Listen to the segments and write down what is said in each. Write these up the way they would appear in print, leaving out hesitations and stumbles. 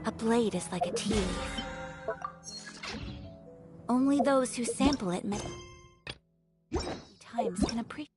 A blade is like a tea leaf. Only those who sample it many times can appreciate.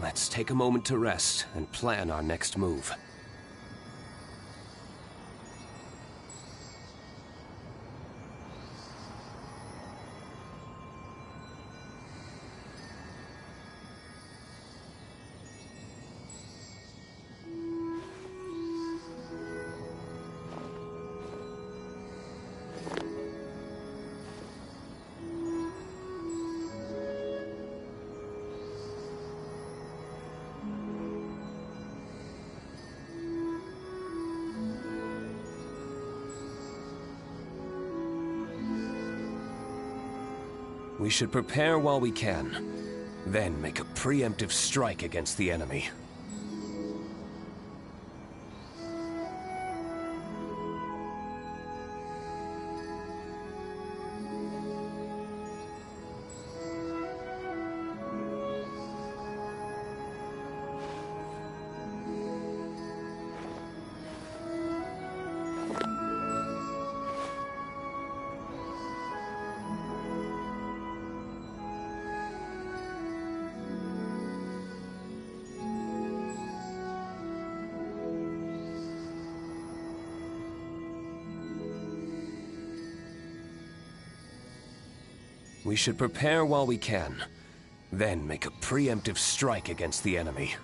Let's take a moment to rest and plan our next move. We should prepare while we can, then make a preemptive strike against the enemy. We should prepare while we can, then make a preemptive strike against the enemy.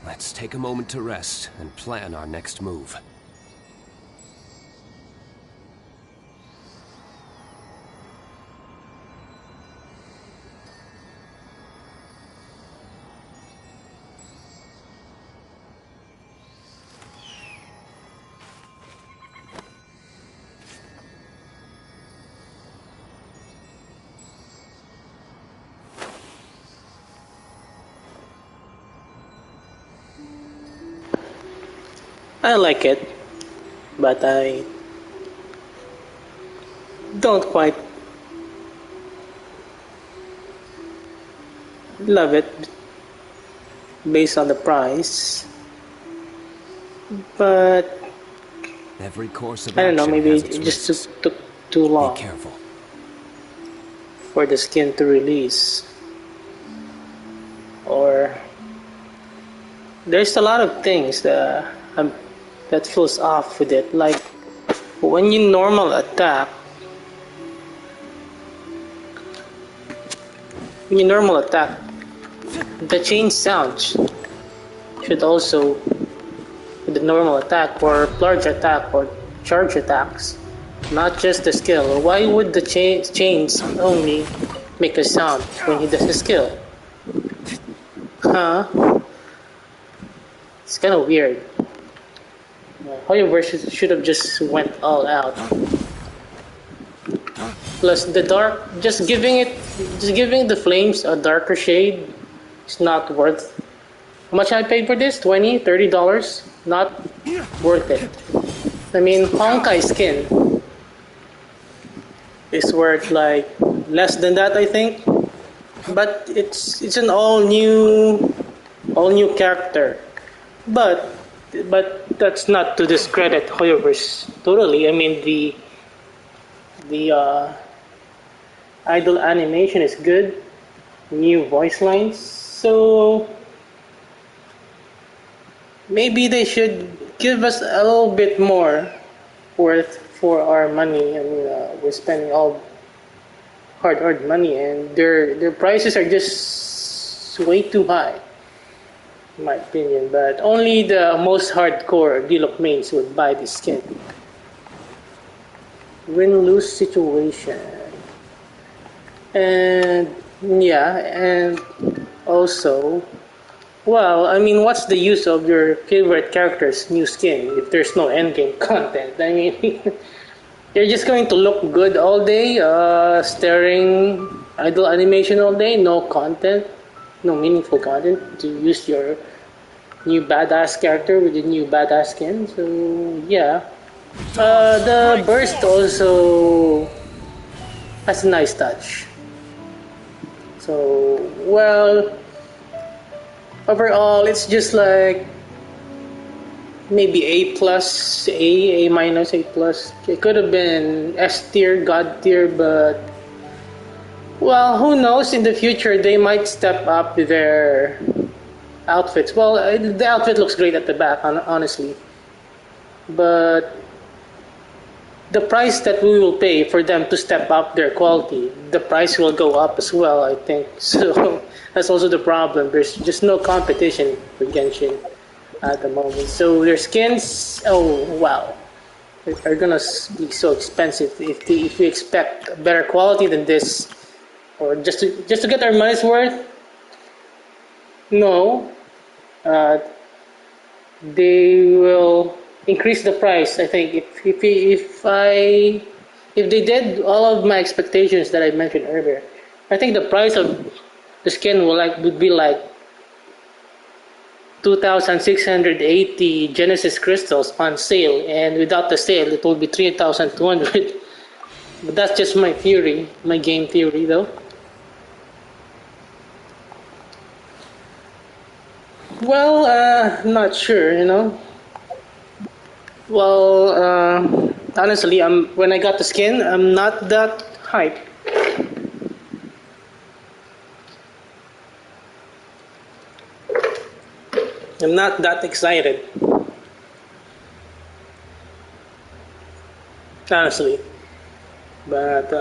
Let's take a moment to rest and plan our next move. I like it, but I don't quite love it based on the price. But Every course of I don't know, action maybe has it its just risks. took too Be long careful. for the skin to release. Or there's a lot of things that feels off with it. Like when you normal attack, the chain sounds should also, with the normal attack or large attack or charge attacks, not just the skill. Why would the chains only make a sound when he does the skill? Huh? It's kind of weird. However, should have just went all out. Plus the dark, just giving the flames a darker shade is not worth How much I paid for this? $20, $30? Not worth it. I mean, Honkai skin is worth like less than that, I think. But it's an all new character. But that's not to discredit Hoyoverse totally. I mean the idol animation is good, new voice lines. So maybe they should give us a little bit more worth for our money. I mean, we're spending all hard-earned money, and their prices are just way too high, in my opinion. But only the most hardcore Diluc mains would buy this skin. Win-lose situation, and yeah, and also, well, I mean, what's the use of your favorite character's new skin if there's no endgame content? I mean, you're just going to look good all day, staring idle animation all day, no content, no meaningful content to use your new badass character with your new badass skin. So, yeah. The burst also has a nice touch. So, well, overall, it's just like maybe A plus, A minus, A plus. It could have been S tier, God tier, but well, who knows? In the future, they might step up their outfits. Well, the outfit looks great at the back, honestly, but the price that we will pay for them to step up their quality, the price will go up as well, I think. So that's also the problem. There's just no competition for Genshin at the moment. So their skins, oh wow, are gonna be so expensive if we expect better quality than this, or just to get our money's worth. No, uh, they will increase the price. I think if they did all of my expectations that I mentioned earlier, I think the price of the skin would be like 2,680 Genesis crystals on sale, and without the sale, it will be 3,200. But that's just my theory, my game theory, though. Well, not sure, you know. Well, honestly, when I got the skin, I'm not that hyped. I'm not that excited, honestly. But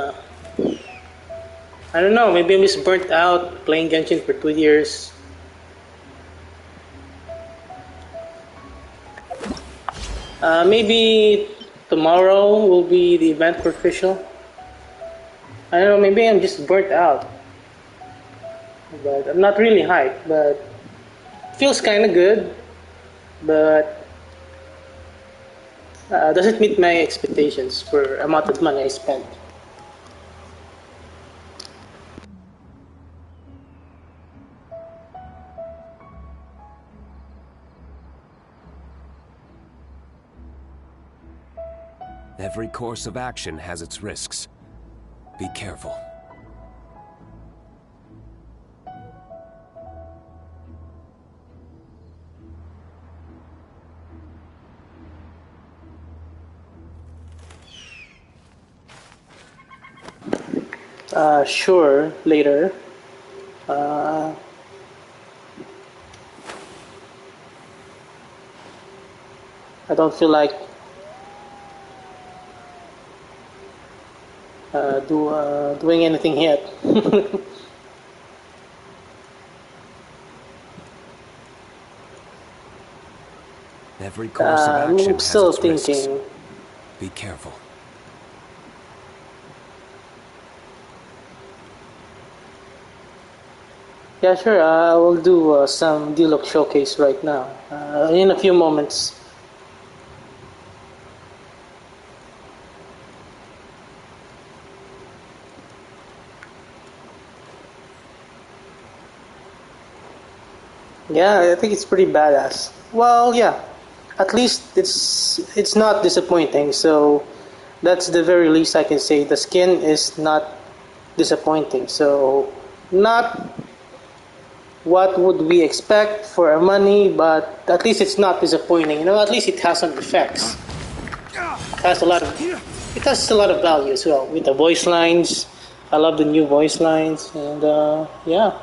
I don't know. Maybe I'm just burnt out playing Genshin for 2 years. Maybe tomorrow will be the event for official. I don't know. Maybe I'm just burnt out, but I'm not really hyped. But it feels kind of good. But doesn't meet my expectations for amount of money I spent. Every course of action has its risks. Be careful. Sure, later. Uh, I don't feel like doing anything yet. Every course of action I'm has still its risks. thinking. Be careful. Yeah, sure. I will do some Diluc showcase right now. In a few moments. Yeah, I think it's pretty badass. Well, yeah, at least it's not disappointing. So that's the very least I can say. The skin is not disappointing. So not what would we expect for our money, but at least it's not disappointing. You know, at least it has some effects. It has a lot of it has a lot of value as well with the voice lines. I love the new voice lines, and yeah,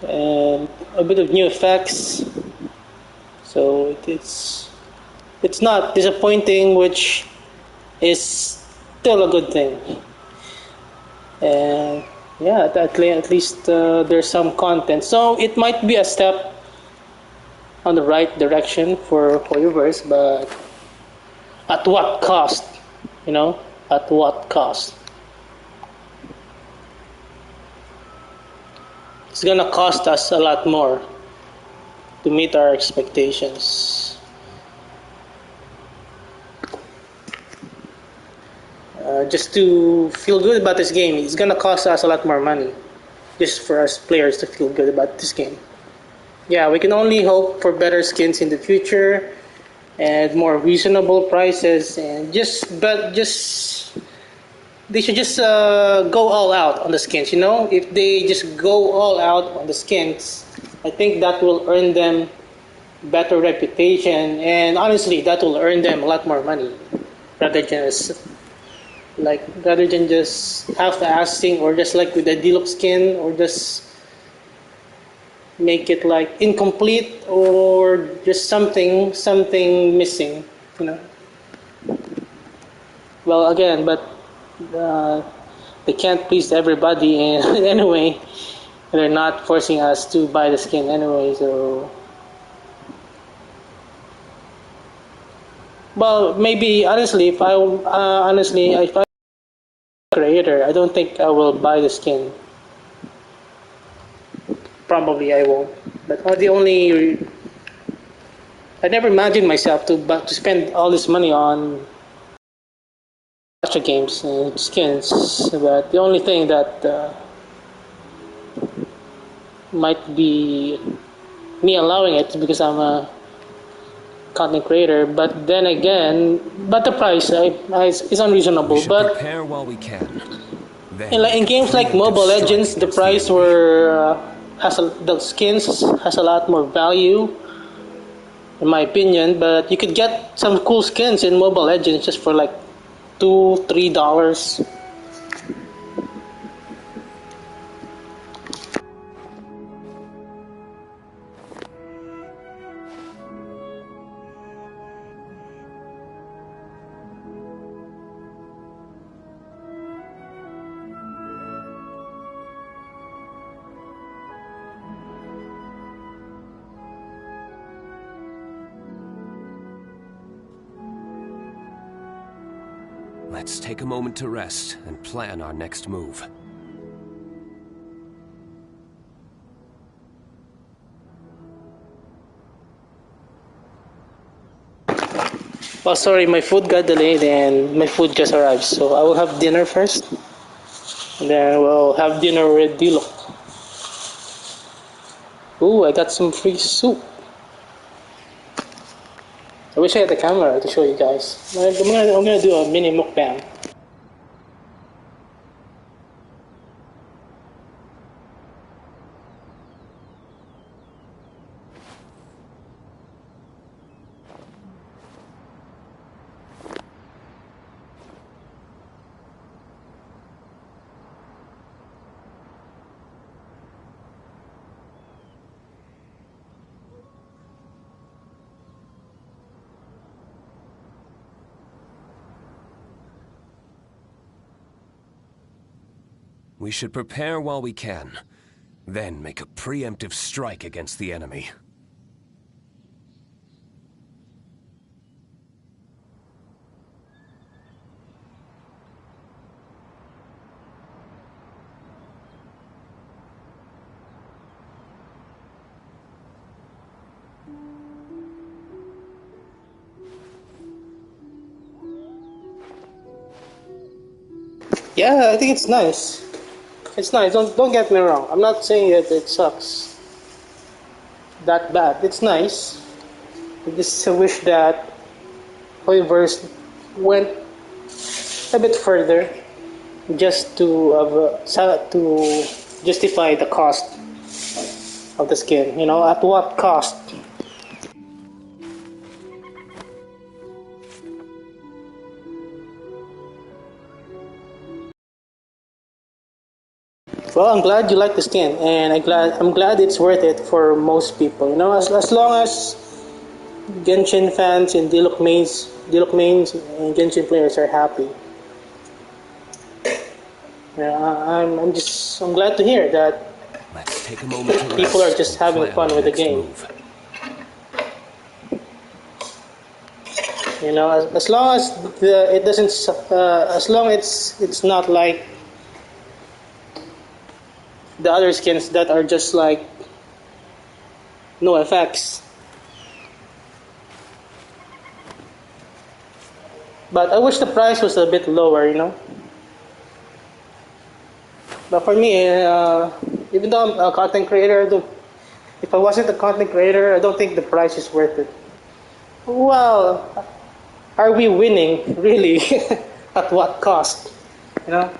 and a bit of new effects. So it's not disappointing, which is still a good thing. And yeah, at least there's some content. So it might be a step on the right direction for Hoyoverse, but at what cost? You know, at what cost? It's gonna cost us a lot more to meet our expectations. Just to feel good about this game, it's gonna cost us a lot more money just for us players to feel good about this game. Yeah, we can only hope for better skins in the future and more reasonable prices, and just they should just go all out on the skins. You know, if they just go all out on the skins, I think that will earn them better reputation, and honestly, that will earn them a lot more money rather than just half assing, or just like with the Diluc skin, or just make it like incomplete, or just something missing, you know. Well, again, but uh, they can't please everybody, and anyway, they're not forcing us to buy the skin anyway. So, well, maybe if I'm a creator, I don't think I will buy the skin. Probably I won't. But the only I never imagined myself to spend all this money on gacha games and skins. But the only thing that might be me allowing it is because I'm a content creator. But then again, but the price is unreasonable. We should But prepare while we can. in, Then like, in make a games like preemptive Mobile strike Legends, the against the price enemy. the skins has a lot more value, in my opinion. But you could get some cool skins in Mobile Legends just for like $2-3. Let's take a moment to rest and plan our next move. Oh, sorry, my food got delayed and my food just arrived. So I will have dinner first, and then we'll have dinner with Diluc. Ooh, I got some free soup. I wish I had the camera to show you guys. I'm gonna do a mini mukbang. We should prepare while we can. Then make a preemptive strike against the enemy. Yeah, I think it's nice. It's nice. Don't get me wrong. I'm not saying that it sucks that bad. It's nice. I just wish that Hoiverse went a bit further just to justify the cost of the skin. You know, at what cost? Well, I'm glad you like the skin, and I'm glad it's worth it for most people. You know, as long as Genshin fans and Diluc mains, and Genshin players are happy. Yeah, I'm glad to hear that Let's take a moment to rest people are just and having plan fun our with the next game. move. You know, as long as it doesn't, as long it's not like the other skins that are just like no effects. But I wish the price was a bit lower, you know. But for me, even though I'm a content creator, if I wasn't a content creator, I don't think the price is worth it. Well, are we winning really? At what cost? You know.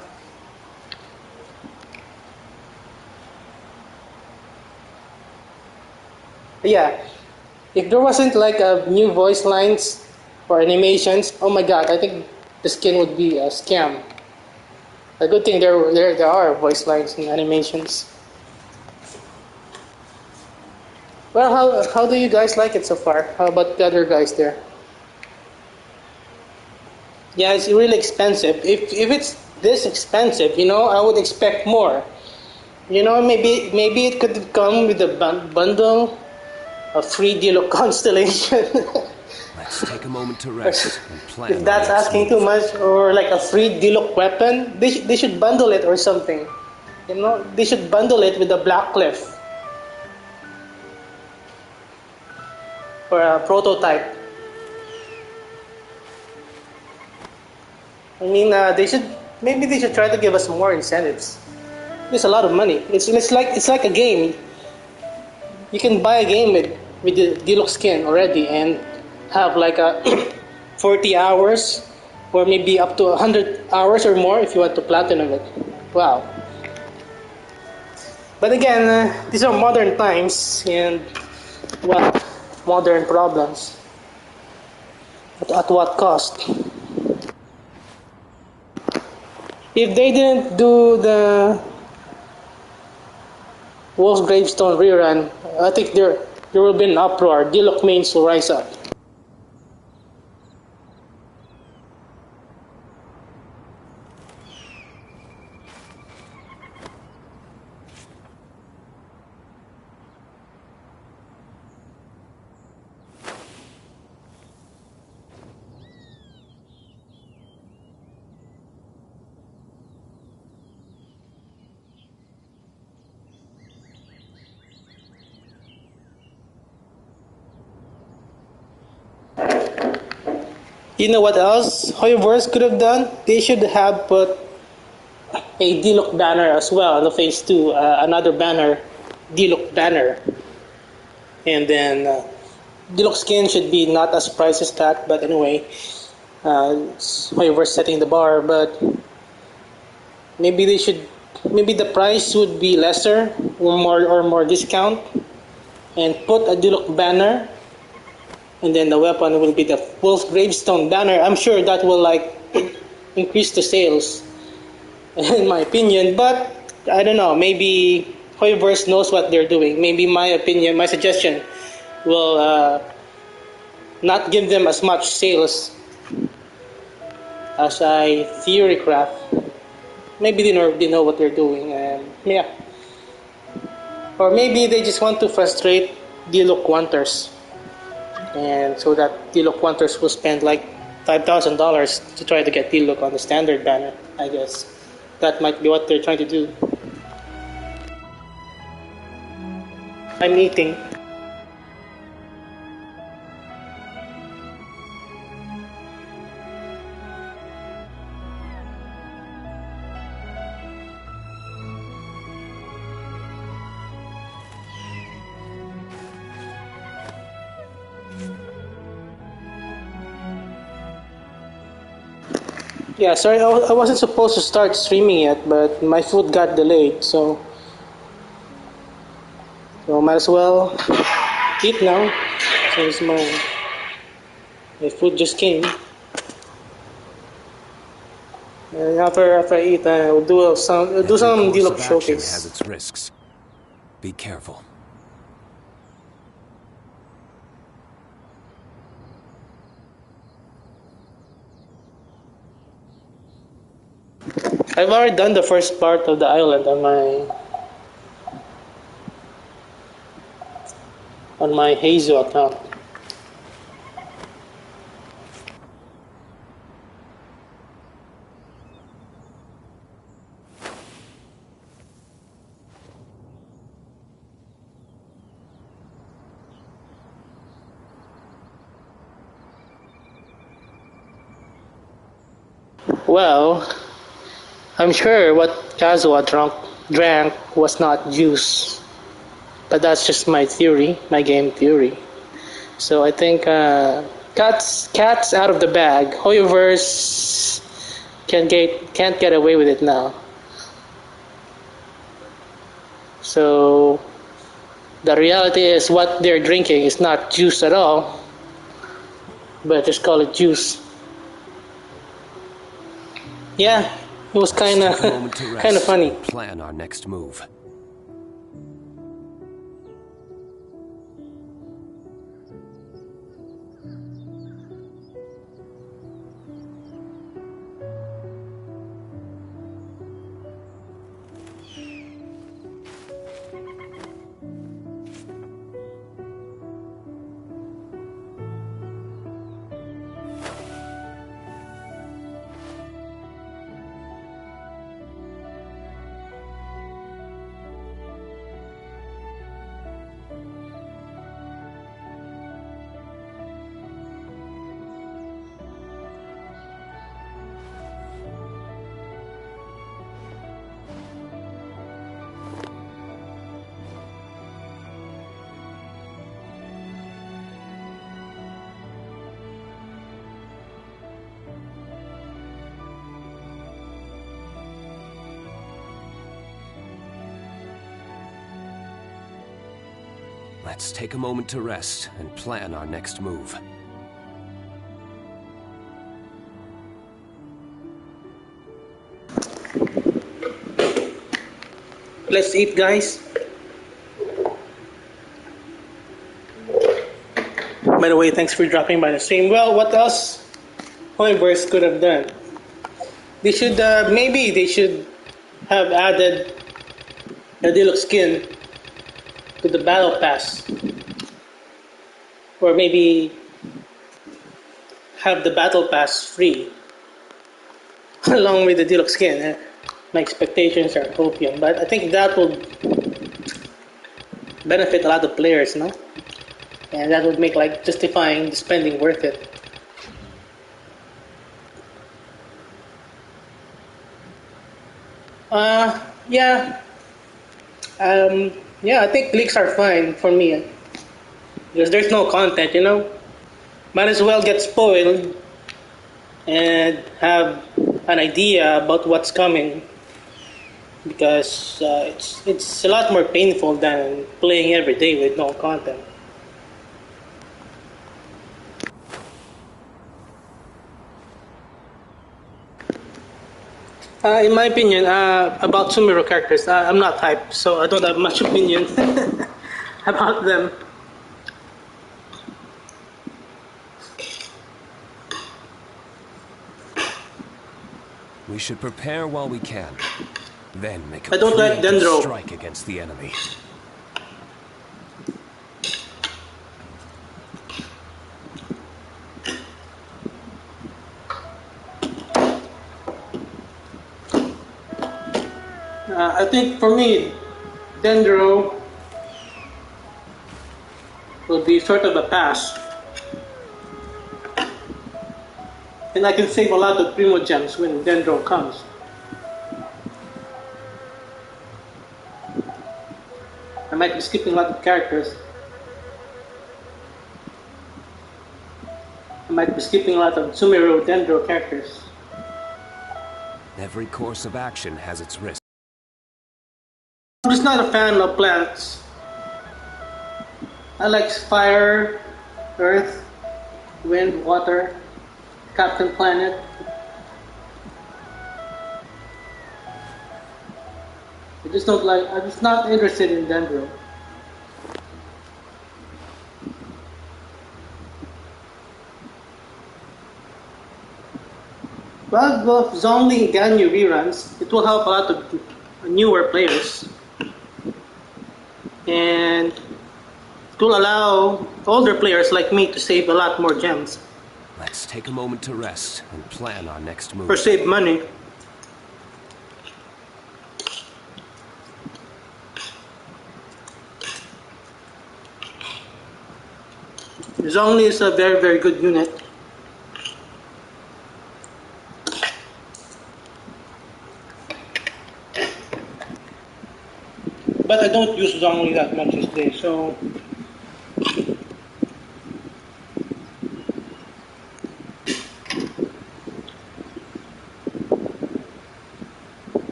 Yeah, if there wasn't like a new voice lines or animations, oh my god, I think the skin would be a scam. A good thing there are voice lines and animations. Well, how do you guys like it so far? How about the other guys there? Yeah, it's really expensive. If it's this expensive, you know, I would expect more. You know, maybe it could come with a bundle, a free Diluc constellation. Let's take a moment to rest and plan If our that's next asking too move. much, or like a free Diluc weapon, they should bundle it or something. You know, they should bundle it with a Black Cliff or a prototype. I mean, they should try to give us more incentives. It's a lot of money. It's like a game. You can buy a game with the Diluc skin already and have like a 40 hours or maybe up to 100 hours or more if you want to platinum it. Wow. But again, these are modern times and, well, modern problems. At what cost? If they didn't do the Wolf's Gravestone rerun, I think there will be an uproar. Diluc mains will rise up. You know what else Hoyoverse could have done? They should have put a Diluc banner as well on the phase 2, another banner, Diluc banner. And then Diluc skin should be not as priced as that, but anyway, Hoyoverse setting the bar, but maybe maybe the price would be lesser or more discount and put a Diluc banner and then the weapon will be the Wolf's Gravestone banner. I'm sure that will like increase the sales, in my opinion. But I don't know. Maybe Hoyoverse knows what they're doing. Maybe my opinion, my suggestion, will not give them as much sales as I theory craft. Maybe they know what they're doing, and yeah. Or maybe they just want to frustrate Diluc wanters, and so that Diluc wanters will spend like $5,000 to try to get Diluc on the standard banner. I guess that might be what they're trying to do. I'm eating. Yeah, sorry, I wasn't supposed to start streaming yet, but my food got delayed, so might as well eat now since my food just came. And after I eat, we'll do Every some course Diluc of action has showcase. its risks. Be careful. I've already done the first part of the island on my Hazu account. Well, I'm sure what Kazuha drank was not juice, but that's just my theory, my game theory. So I think cats out of the bag. Hoyoverse can't get away with it now. So the reality is what they're drinking is not juice at all, but just call it juice. Yeah, it was kind Let's take a of moment to kind of rest funny. and plan our next move. Let's take a moment to rest and plan our next move. Let's eat, guys. By the way, thanks for dropping by the stream. Well, what else Hoiverse could have done? They should maybe they should have added a Diluc skin to the battle pass, or maybe have the battle pass free along with the Diluc skin. My expectations are copium, but I think that will benefit a lot of players, no? And that would make like justifying the spending worth it. Yeah. Yeah, I think leaks are fine for me because there's no content, you know. Might as well get spoiled and have an idea about what's coming because it's a lot more painful than playing every day with no content. In my opinion, about Sumero characters, I'm not hyped, so I don't have much opinion about them. We should prepare while we can, then make a I don't like preemptive Dendro. strike against the enemy. I think for me, Dendro will be sort of a pass. And I can save a lot of Primo Gems when Dendro comes. I might be skipping a lot of characters. I might be skipping a lot of Sumero Dendro characters. Every course of action has its risk. I'm just not a fan of plants. I like fire, earth, wind, water, Captain Planet. I just don't like. I'm just not interested in Dendro. Well, if Zhongli Ganyu reruns, it will help a lot of newer players. And it will allow older players like me to save a lot more gems. Let's take a moment to rest and plan our next move. Or save money. Zhongli is a very, very good unit. But I don't use Zhongli that much these days, so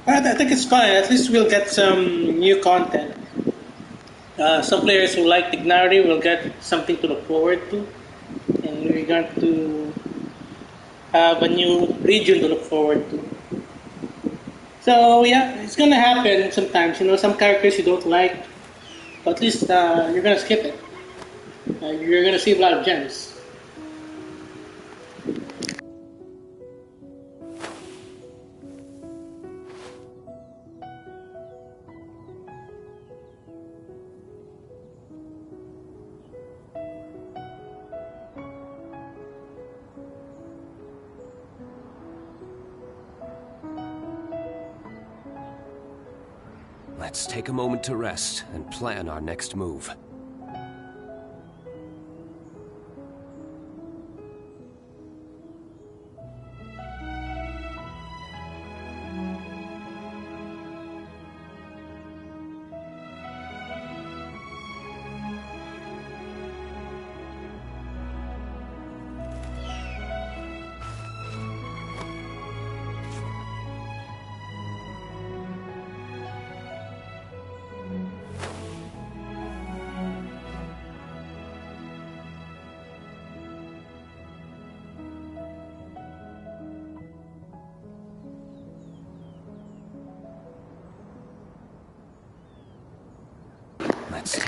I think it's fine. At least we'll get some new content. Some players who like Ignari will get something to look forward to, and we're going to have a new region to look forward to. So yeah, it's gonna happen sometimes. You know, some characters you don't like, but at least you're gonna skip it. You're gonna save a lot of gems. Let's take a moment to rest and plan our next move.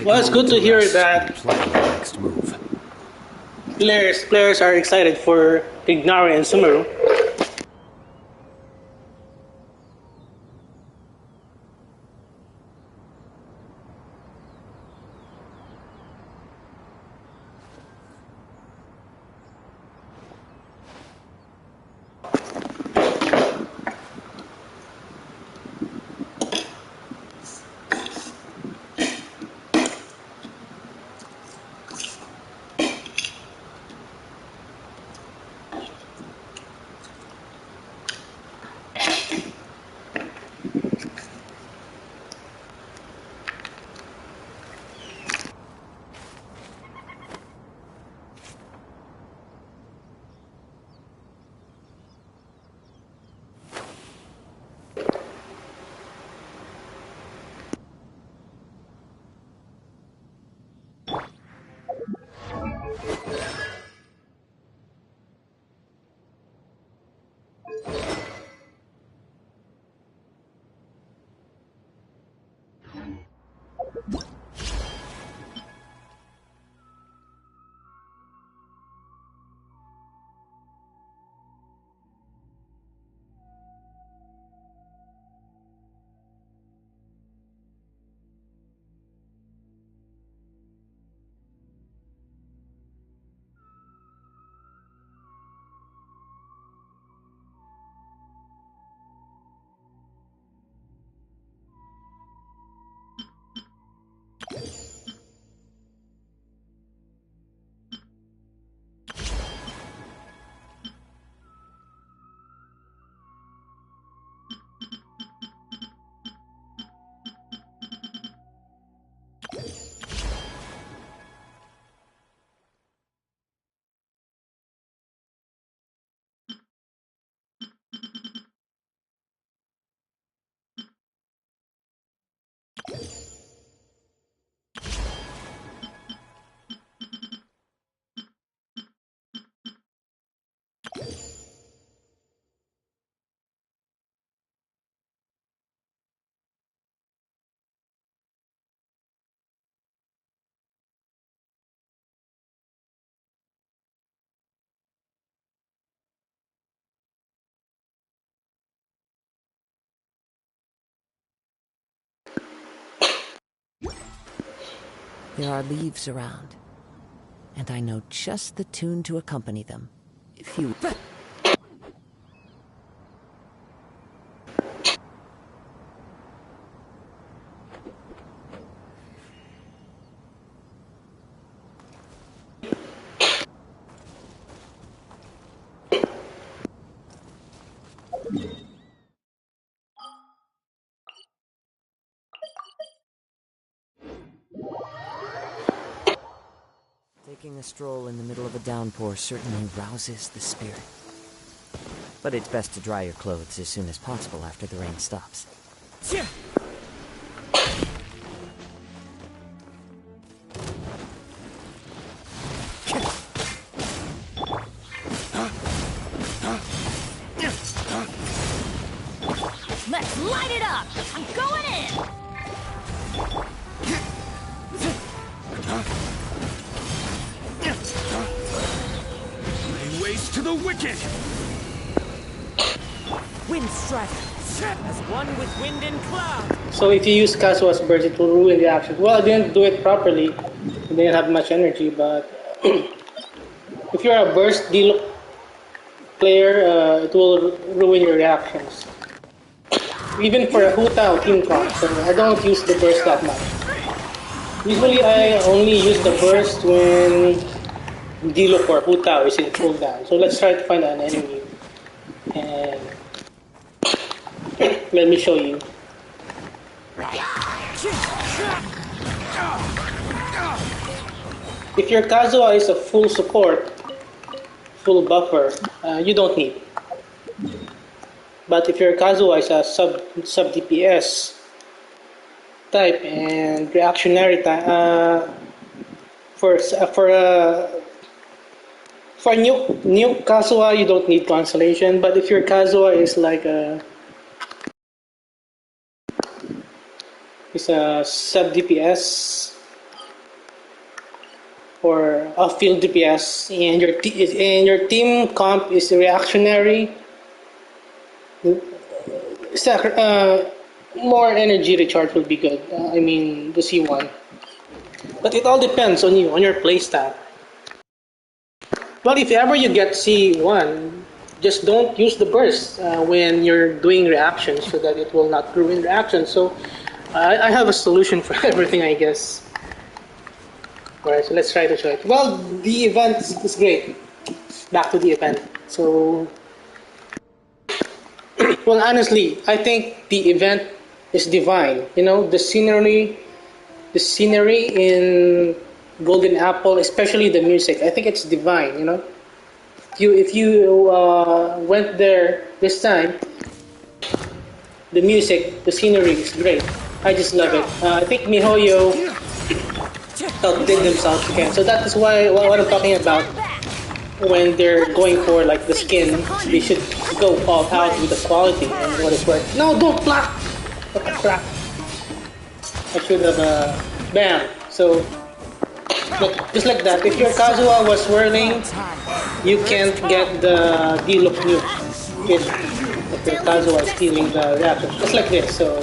Well, it's good to hear that next move. players are excited for Ignari and Sumeru. There are leaves around, and I know just the tune to accompany them. If you... Taking a stroll in the middle of a downpour certainly rouses the spirit. But it's best to dry your clothes as soon as possible after the rain stops. Let's light it up! I'm going in! Lay waste to the wicked! Wind strike! As one with wind and cloud! So if you use Kazuha's burst, it will ruin the action. Well, I didn't do it properly. I didn't have much energy, but if you're a burst Diluc player, it will ruin your reactions. Even for a Hu Tao team comp, so I don't use the burst that much. Usually I only use the burst when Diluc or Hu Tao is in cooldown. So let's try to find an enemy. And let me show you. If your Kazuha is a full support, full buffer, you don't need. But if your Kazuha is a sub DPS type and reactionary type, for new Kazuha you don't need constellation. But if your Kazuha is like a sub DPS or a field DPS, and your team comp is reactionary, more energy recharge will be good. I mean the C1, but it all depends on you, on your playstyle. Well, if ever you get C1, just don't use the burst when you're doing reactions, so that it will not ruin reactions. So I have a solution for everything, I guess. Alright, so let's try to show it. Well, the event is great. Back to the event. So, well, honestly, I think the event is divine. You know, the scenery in Golden Apple, especially the music. I think it's divine. You know, if you went there this time, the music, the scenery is great. I just love it. I think MiHoYo outdid themselves again. So that is why what I'm talking about. When they're going for like the skin, they should go all out with the quality and what is worth. No, don't block! What the crap? I should have bam. So just like that. If your Kazuha was swirling, you can't get the Diluc nuke if your Kazuha is stealing the reaction. Just like this. So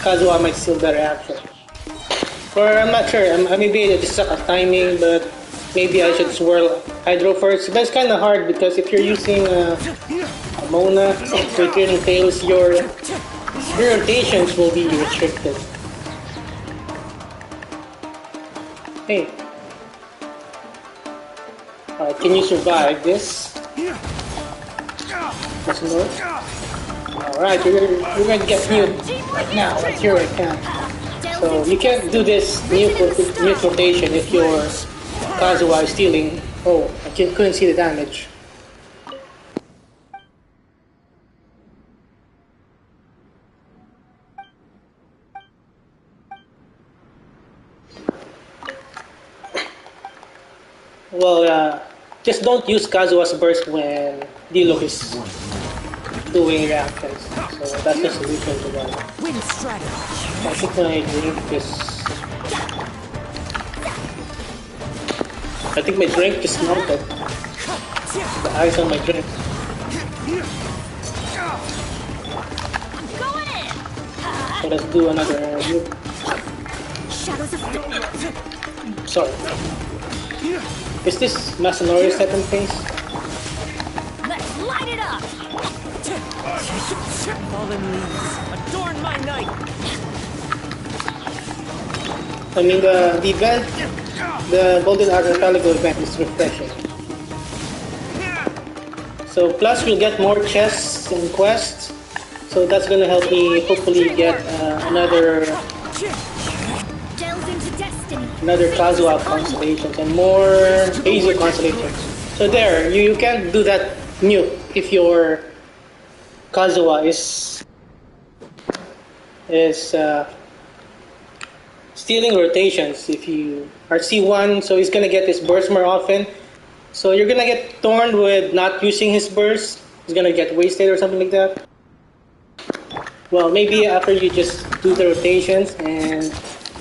Kazuha might steal the reaction. Or I'm not sure, maybe this is a timing, but maybe I should swirl Hydro first. But it's kind of hard because if you're using a Mona with Returning Tails, your rotations will be restricted. Hey. Alright, can you survive this? Alright, you're going to get mute right now. Let's hear it count. So you can't do this mute rotation if your Kazuha is stealing. Oh, I couldn't see the damage. Well, just don't use Kazuha's burst when Diluc is doing reactions. So that's the solution to that. Wind strike! I think my drink is... I think my drink is melted. The ice on my drink. So let's do another move. Shadows of Sorry. Is this Masanori's second phase? Let's light it up! Fallen leaves, adorn my night! I mean, the event, the Golden Archipelago event is refreshing. So plus we'll get more chests and quests. So that's gonna help me hopefully get another Delve into destiny. Kazuha constellations and more Azu constellations. So there, you can't do that nuke if your Kazuha is stealing rotations. If you are C1, so he's gonna get his burst more often. So you're gonna get torn with not using his burst. He's gonna get wasted or something like that. Well, maybe after you just do the rotations and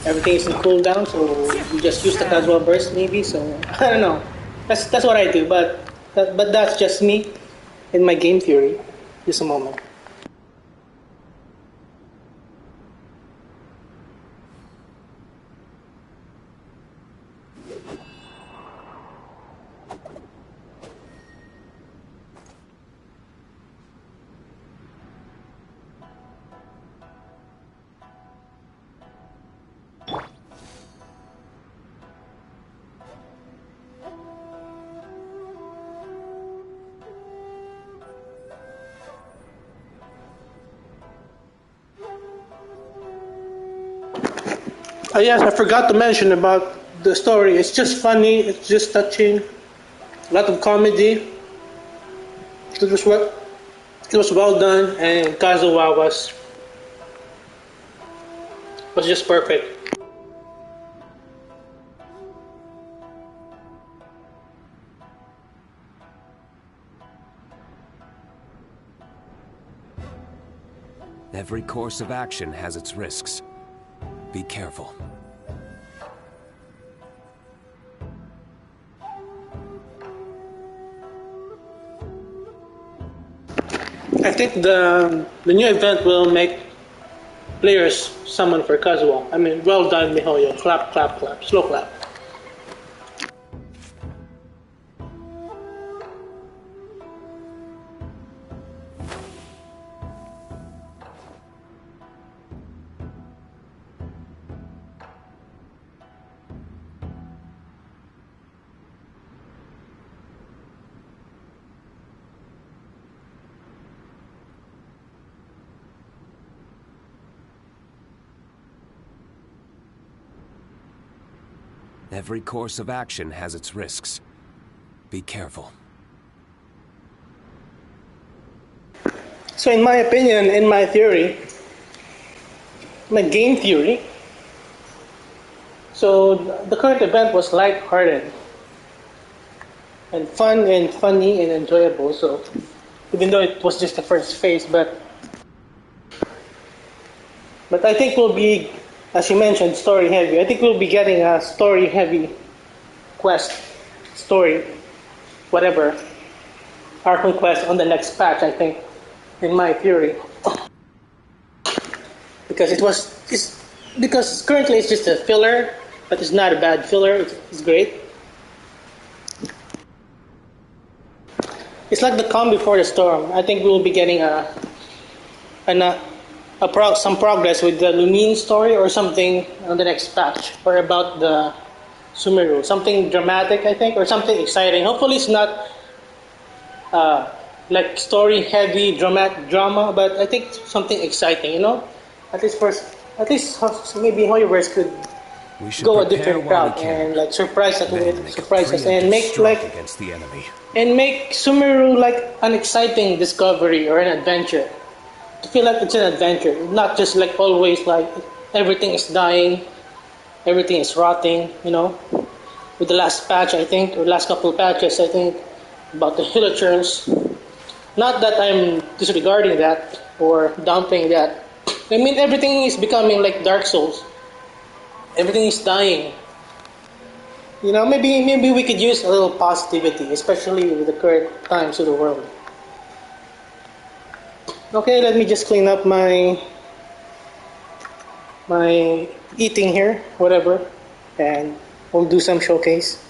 everything is in cooldown, so you just use the casual burst maybe. So I don't know. That's what I do, but that's just me in my game theory. Just a moment. Yes, I forgot to mention about the story. It's just funny. It's just touching. A lot of comedy. It was well done, and Kazuha was just perfect. Every course of action has its risks. Be careful. I think the new event will make players summon for Kazuha. I mean, well done, Mihoyo. Clap, clap, clap. Slow clap. Every course of action has its risks. Be careful. So in my opinion, in my theory, my game theory, so the current event was light-hearted and fun and funny and enjoyable. So even though it was just the first phase, but I think we'll be, as you mentioned, story heavy. I think we'll be getting a story heavy quest, story, whatever, arc quest on the next patch, I think, in my theory. Because currently it's just a filler, but it's not a bad filler, it's great. It's like the calm before the storm. I think we'll be getting some progress with the Lumine story or something on the next patch, or about the Sumeru. Something dramatic, I think, or something exciting. Hopefully it's not like story heavy drama, but I think something exciting, you know? At least maybe Hoyoverse could go a different route and like surprise us and make like against the enemy. And make Sumeru like an exciting discovery or an adventure. To feel like it's an adventure, not just like always like everything is dying, everything is rotting, you know. With the last patch, I think, or last couple of patches, I think, about the villagers. Not that I'm disregarding that or downplaying that. I mean, everything is becoming like Dark Souls. Everything is dying. You know, maybe we could use a little positivity, especially with the current times of the world. Okay, let me just clean up my my eating here, whatever, and we'll do some showcase.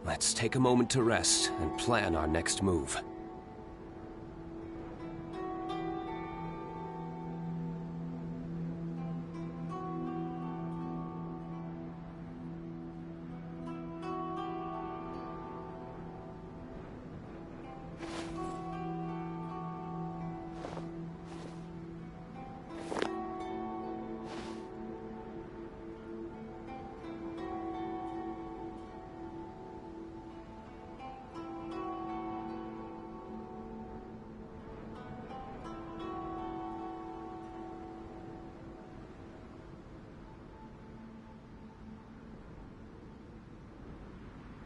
Let's take a moment to rest and plan our next move.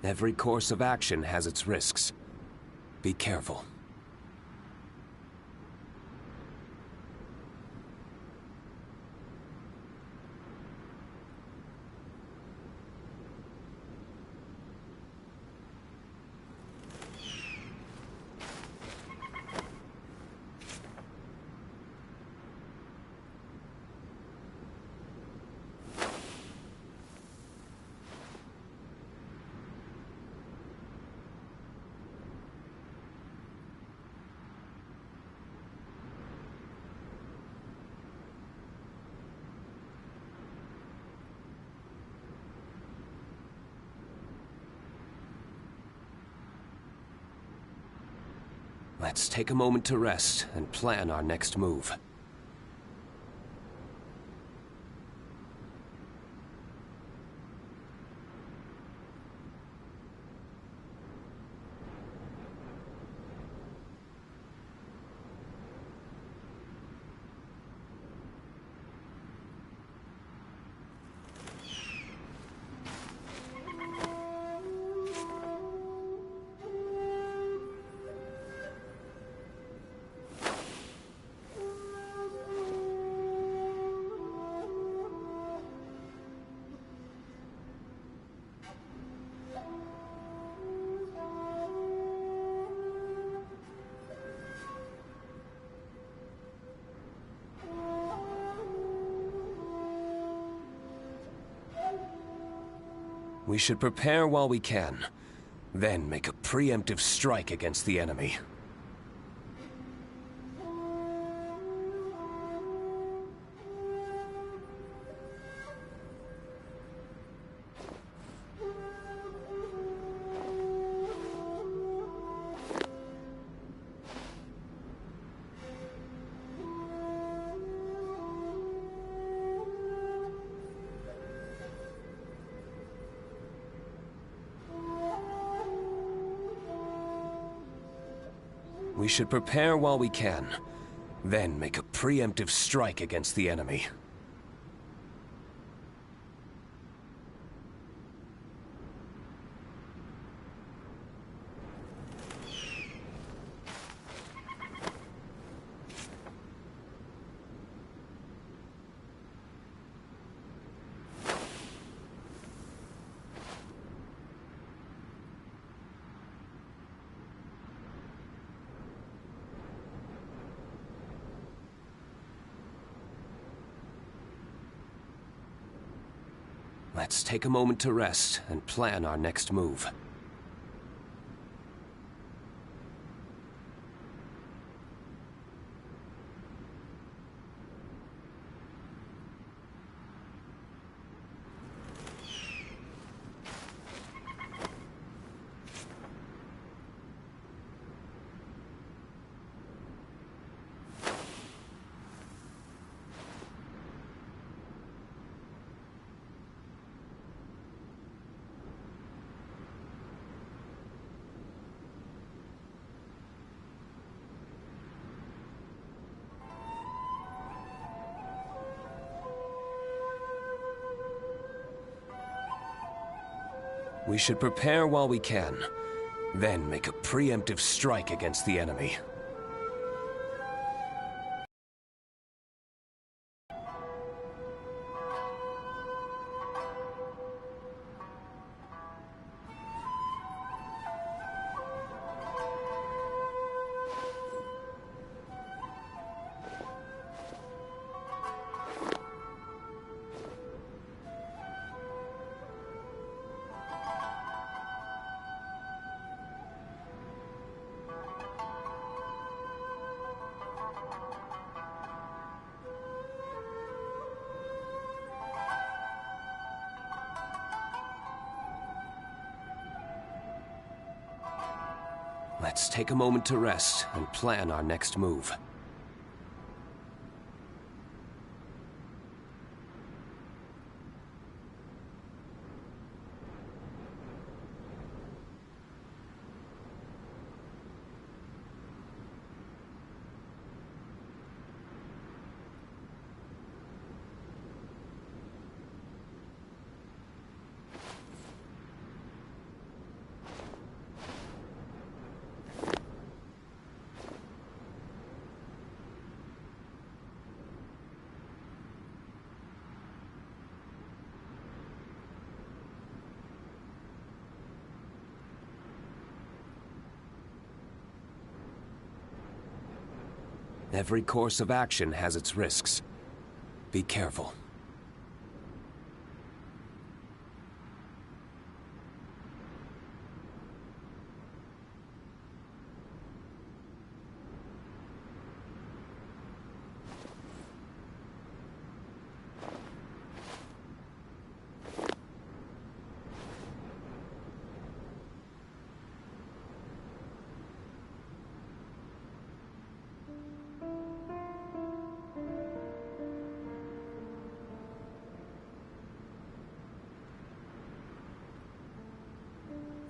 Every course of action has its risks. Be careful. Let's take a moment to rest and plan our next move. We should prepare while we can, then make a preemptive strike against the enemy. We should prepare while we can, then make a preemptive strike against the enemy. Let's take a moment to rest and plan our next move. We should prepare while we can, then make a preemptive strike against the enemy. Let's take a moment to rest and plan our next move. Every course of action has its risks. Be careful.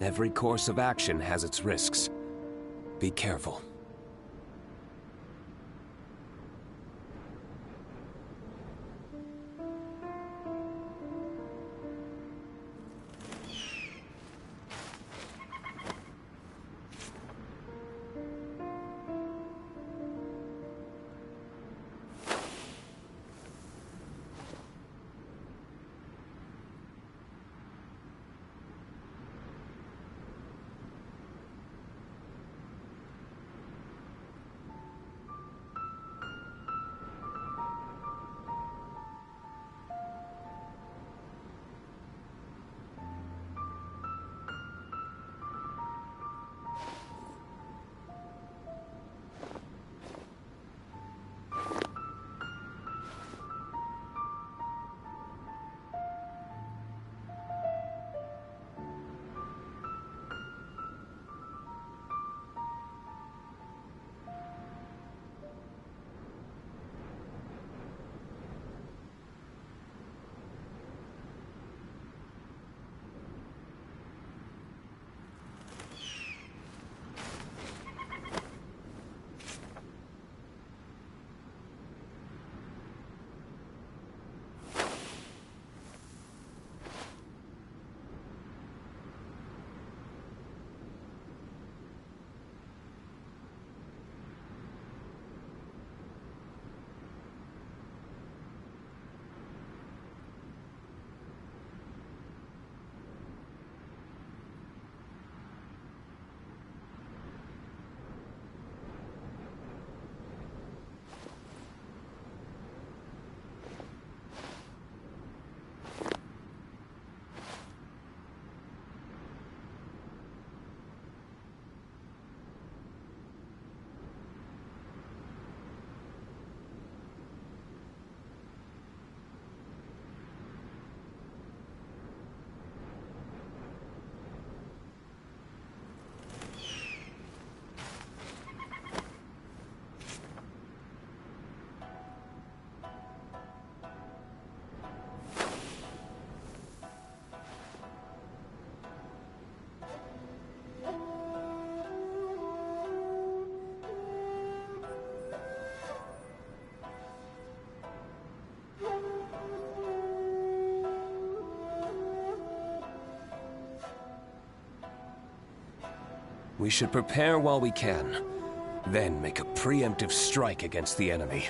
Every course of action has its risks. Be careful. We should prepare while we can, then make a preemptive strike against the enemy.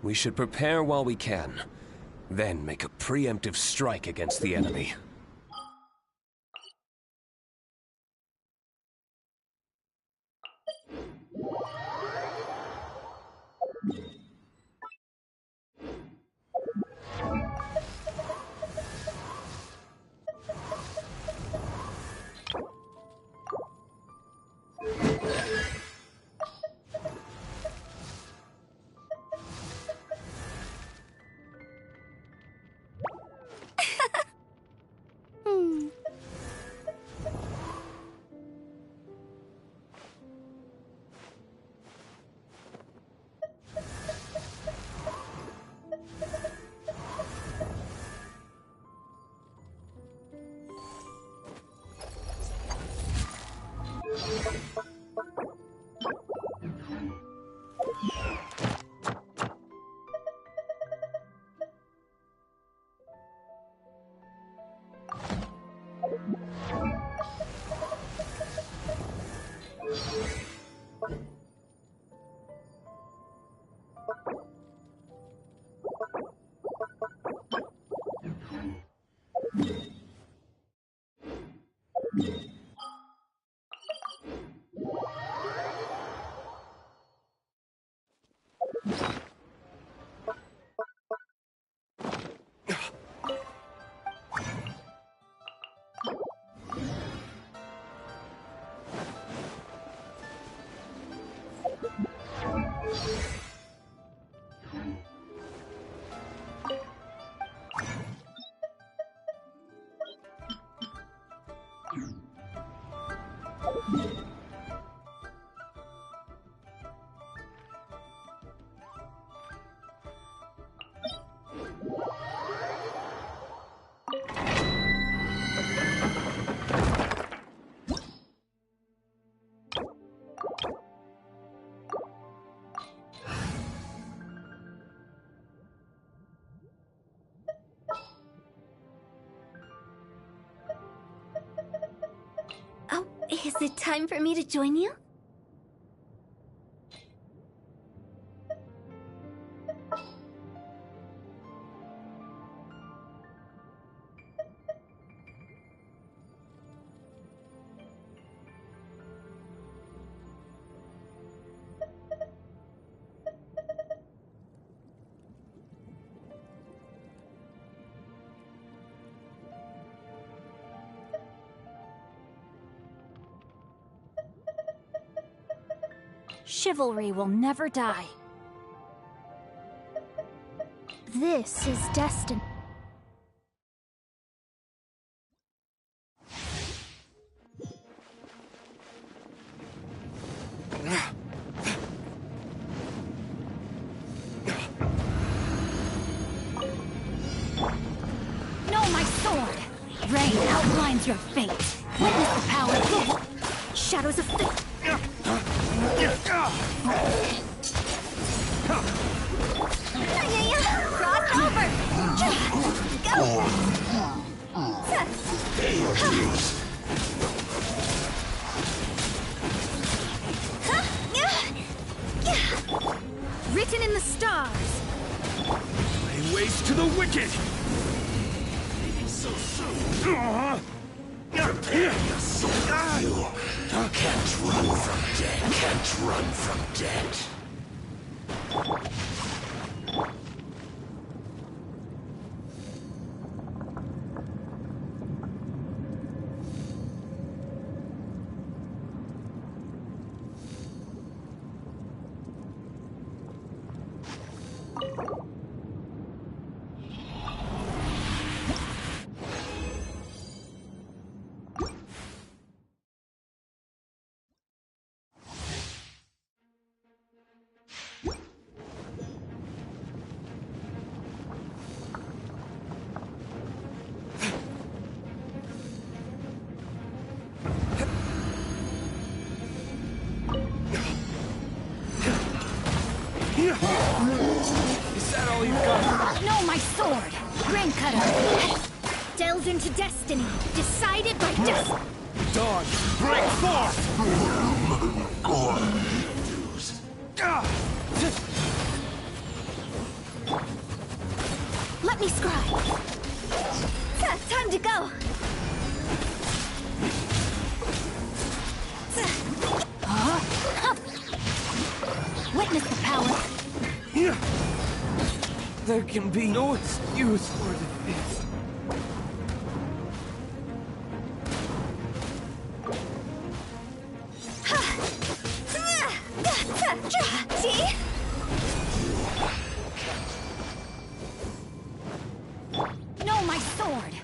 We should prepare while we can, then make a preemptive strike against the enemy. Oh, is it time for me to join you? Chivalry will never die. This is destiny. Know my sword! Rain outlines your fate. Witness the power. Shadows of fate. Cross over! Go! Written in the stars. I ways to the wicked! So soon. Prepare yourself. You can't run from death. Can't run from death. Is that all you got? No, my sword! Grain cutter! Delved into destiny, decided by destiny! Dawn, break forth! Let me scribe! Time to go! Witness the power! There can be no excuse for defeat. See? No, my sword!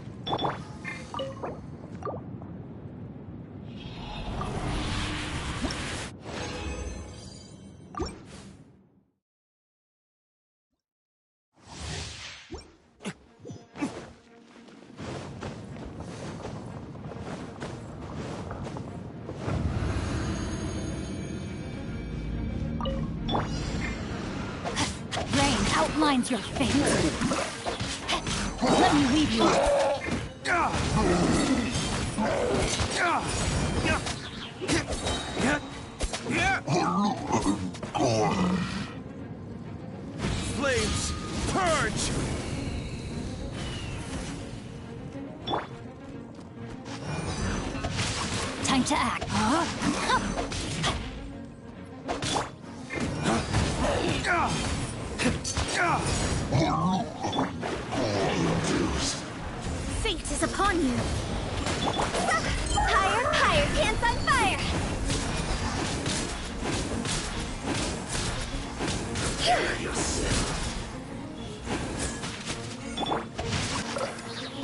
Rain outlines your fate. Let me lead you. Flames, purge! Time to act. Fate is upon you. Higher, higher, pants on fire.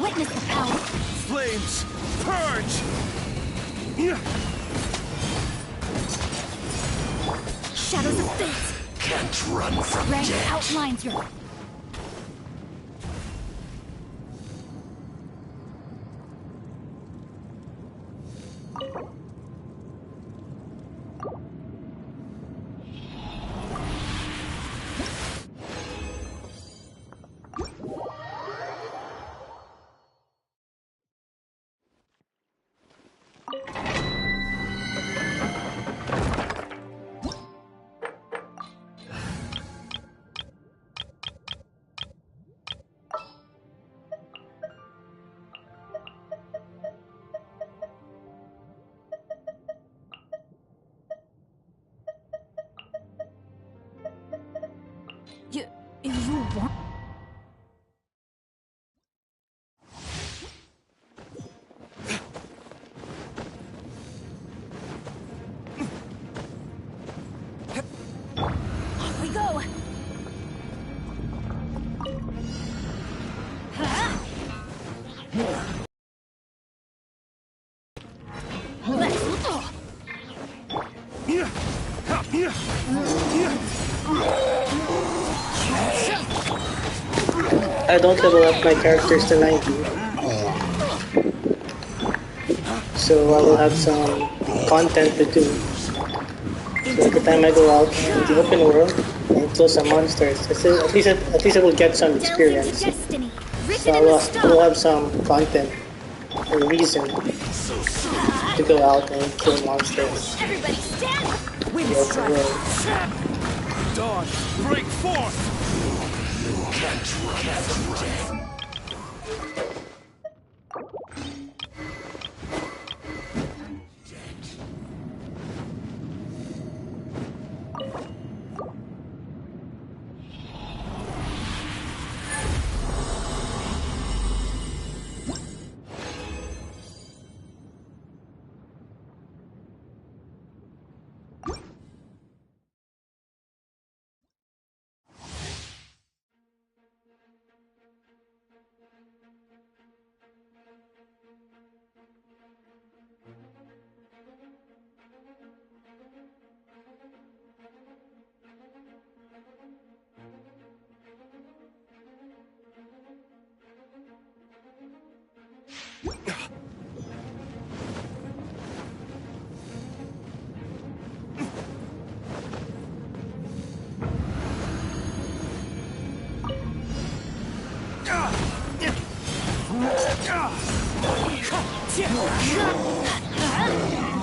Witness the power. Flames, purge! Shadows of fate. Can't run from Rain death. outlines your... You want... Off we go! I don't level up my characters to 90. So I will have some content to do. So every time I go out in the open world and kill some monsters, at least I will get some experience. So I will have some content or reason to go out and kill monsters. Everybody stand! In the open world. Dawn, break forth! can't run from death.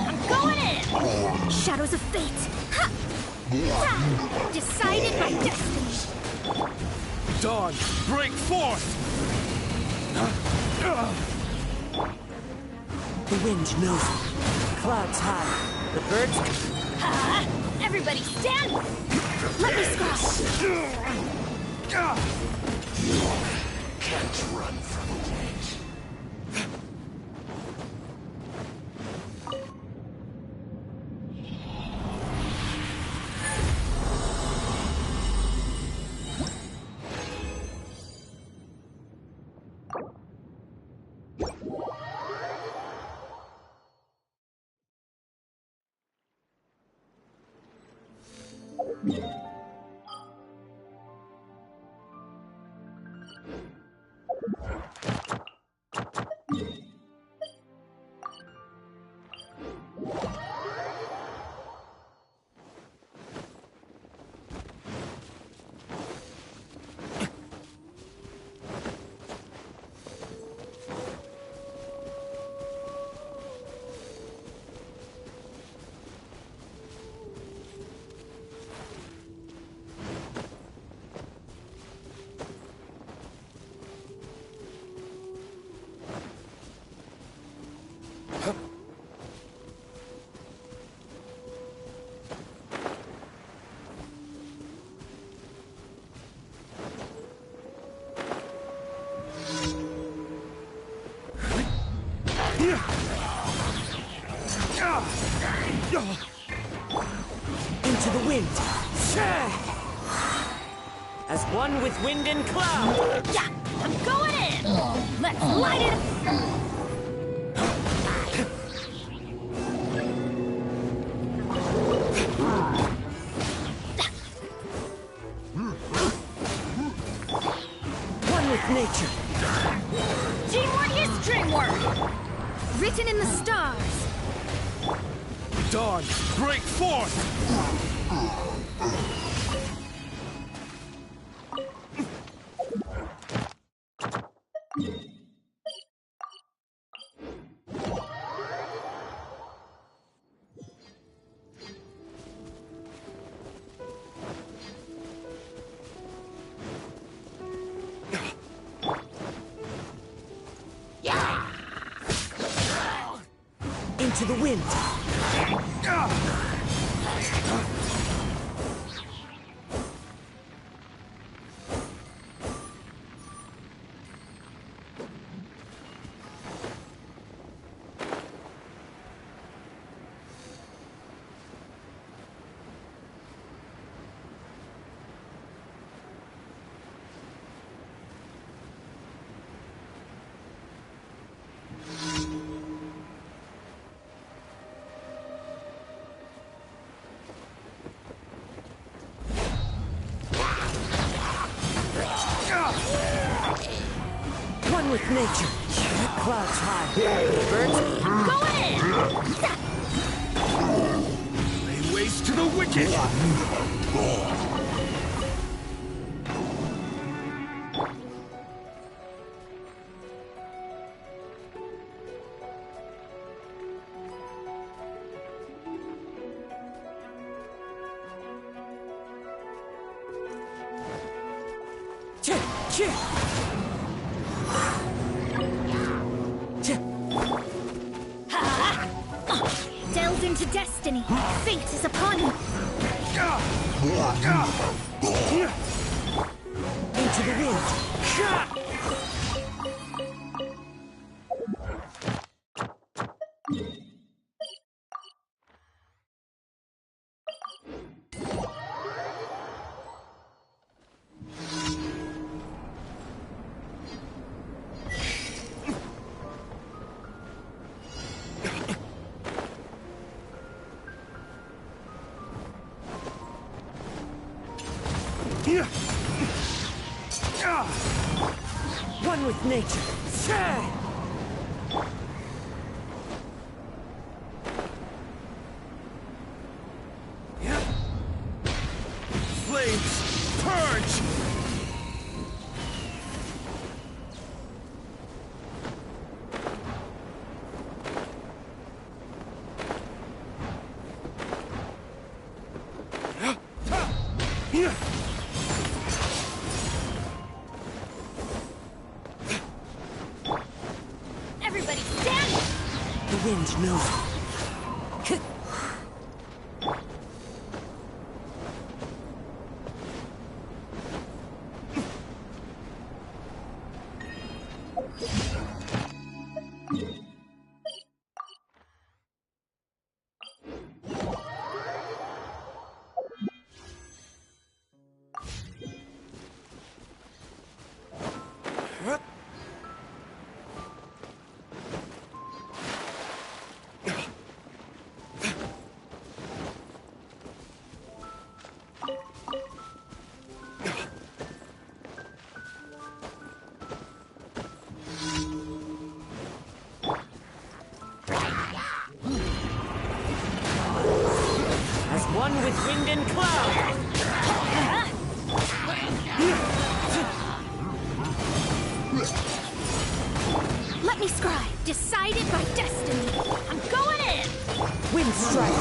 I'm going in! Shadows of fate! Ha! Ha! Decided by destiny! Dawn, break forth! The wind knows it. Clouds high. The birds... Ha! Everybody stand! Let me scoff! Can't run from death. Into the wind. As one with wind and cloud. Yeah! I'm going in! Let's light it up! One with nature. Teamwork is dreamwork! Written in the stars! Dawn, break forth! Into the wind. One with nature. Clouds high. Birds. Going in! Lay waste to the wicked! Delve into destiny. Fate is upon you. Into the wind. One with nature. Flames, purge! Everybody stand! The wind knows. As one with wind and cloud. Let me scry. Decided by destiny. I'm going in! Wind strike.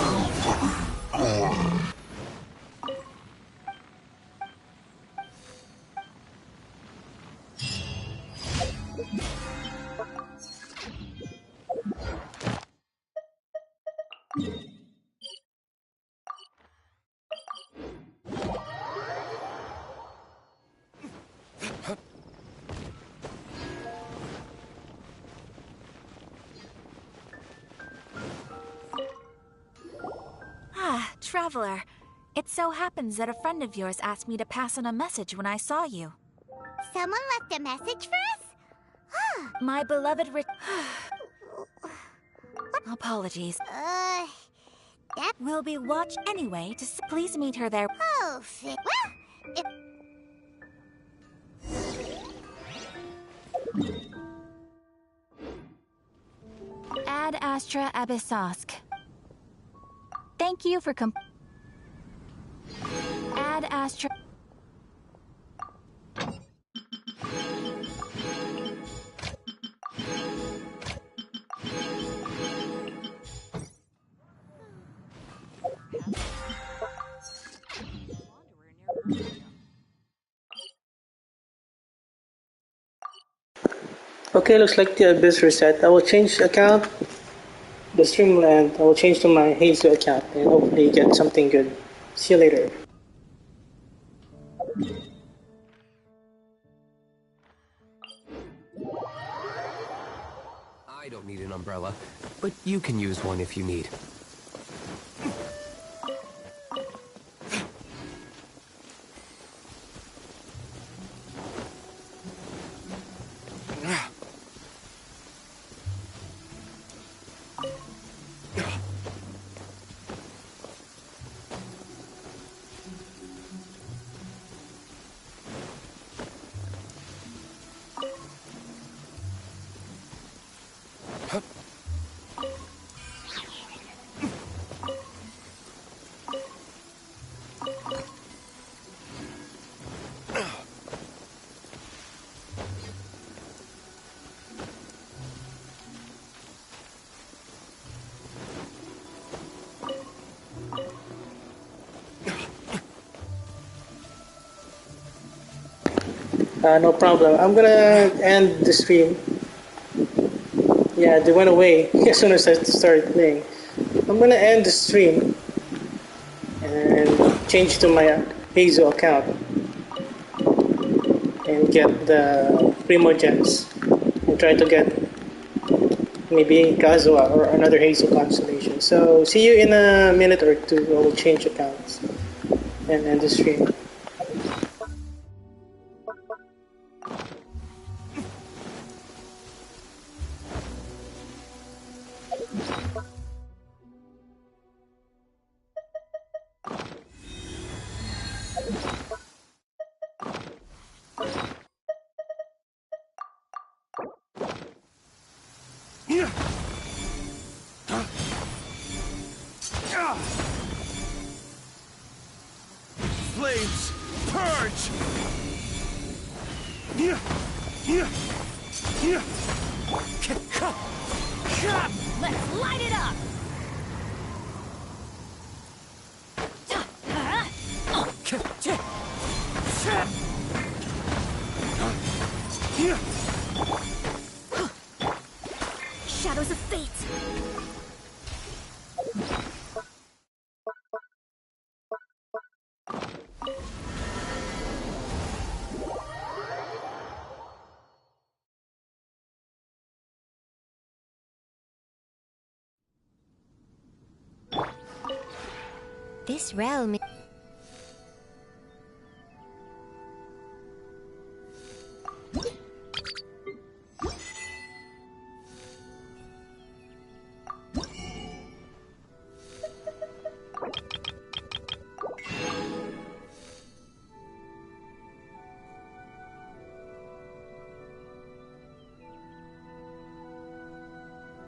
Traveler, it so happens that a friend of yours asked me to pass on a message when I saw you. Someone left a message for us? My beloved Apologies. That... Will be watched anyway to please meet her there. Oh, well, Ad Astra Abyssosk. Thank you for Ad Astra. Okay, looks like the Abyss reset. I will change the account, the Streamland. I will change to my Hazel account and hopefully get something good. See you later. I don't need an umbrella, but you can use one if you need. No problem. I'm gonna end the stream. Yeah, they went away as soon as I started playing. I'm gonna end the stream and change to my Hazel account and get the Primogems and try to get maybe Kazuha or another Hazel constellation. So see you in a minute or two. I will change accounts and end the stream. Flames, purge! Let's light it up! Shadows of fate! This realm